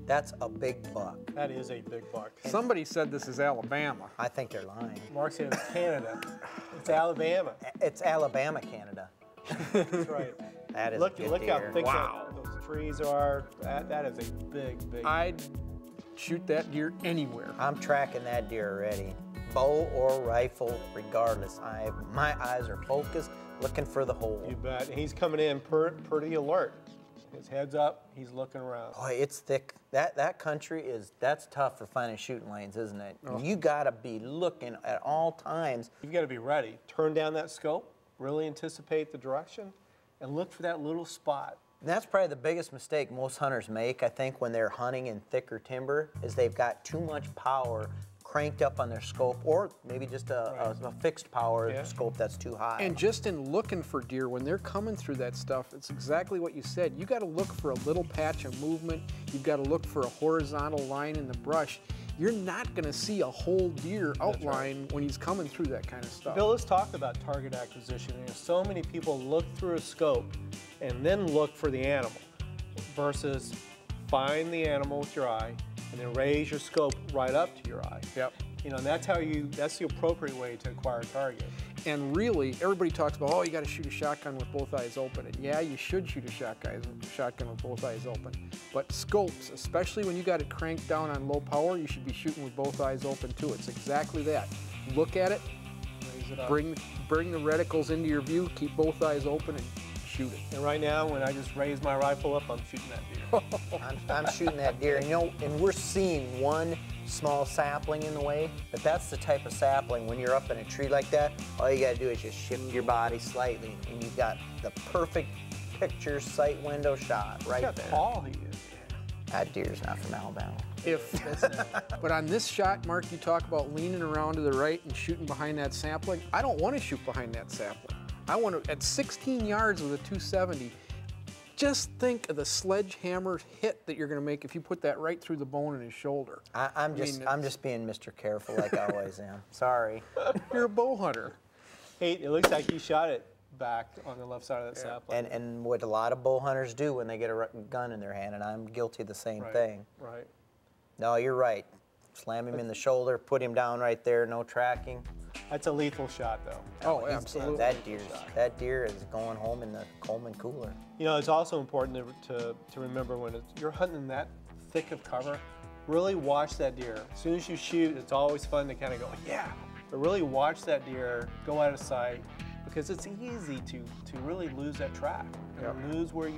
That's a big buck. That is a big buck. Somebody said this is Alabama. I think they're lying. Mark said it's Canada. It's Alabama. It's Alabama, Canada. That's right. That is Look, a good look deer. how thick Wow. those trees are. That is a big, big. I'd shoot that deer anywhere. I'm tracking that deer already. Bow or rifle, regardless. My eyes are focused, looking for the hole. You bet. He's coming in pretty alert. His head's up. He's looking around. Boy, it's thick. That country that's tough for finding shooting lanes, isn't it? Oh. You gotta be looking at all times. You've got to be ready. Turn down that scope. Really anticipate the direction, and look for that little spot. And that's probably the biggest mistake most hunters make, I think, when they're hunting in thicker timber, is they've got too much power cranked up on their scope, or maybe just a fixed power scope that's too high. And just in looking for deer, when they're coming through that stuff, it's exactly what you said. You got to look for a little patch of movement. You've got to look for a horizontal line in the brush. You're not going to see a whole deer outline when he's coming through that kind of stuff. Bill, let's talk about target acquisition. You know, so many people look through a scope and then look for the animal versus find the animal with your eye and then raise your scope right up to your eye. Yep. You know, and that's the appropriate way to acquire a target. And really, everybody talks about, oh, you got to shoot a shotgun with both eyes open. And yeah, you should shoot a shotgun with both eyes open. But scopes, especially when you got it cranked down on low power, you should be shooting with both eyes open too. It's exactly that. Look at it, Raise it up. bring the reticles into your view, keep both eyes open, and shoot it. And right now, when I just raise my rifle up, I'm shooting that deer. I'm shooting that deer, and, you know, and we're seeing one small sapling in the way, but that's the type of sapling, when you're up in a tree like that, all you gotta do is just shift your body slightly, and you've got the perfect picture sight window shot right Look there. how tall he is. That deer's not from Alabama. But on this shot, Mark, you talk about leaning around to the right and shooting behind that sapling. I don't want to shoot behind that sapling. I want to, at 16 yards with a 270, just think of the sledgehammer hit that you're going to make if you put that right through the bone in his shoulder. I'm just being Mr. Careful like I always am. Sorry. You're a bow hunter. Hey, it looks like you shot it back on the left side of that sapling. And what a lot of bow hunters do when they get a gun in their hand, and I'm guilty of the same thing. Right. No, you're right. Slam him in the shoulder, put him down right there, no tracking. That's a lethal shot, though. Oh, absolutely. That deer is going home in the Coleman cooler. You know, it's also important to remember when you're hunting in that thick of cover, really watch that deer. As soon as you shoot, it's always fun to kind of go, yeah, but really watch that deer go out of sight, because it's easy to really lose that track and lose where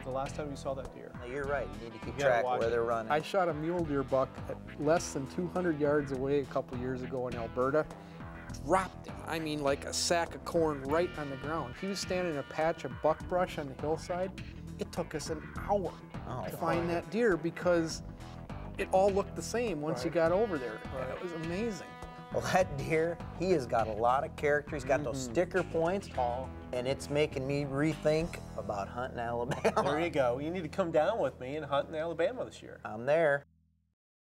the last time you saw that deer. No, you're right. You need to keep You gotta track watch where it. they're running. I shot a mule deer buck at less than 200 yards away a couple years ago in Alberta. Dropped him, I mean like a sack of corn right on the ground. He was standing in a patch of buckbrush on the hillside. It took us an hour to find that deer because it all looked the same once you got over there. It was amazing. Well, that deer, he has got a lot of character. He's got those sticker points, and it's making me rethink about hunting Alabama. There you go. You need to come down with me and hunt in Alabama this year. I'm there.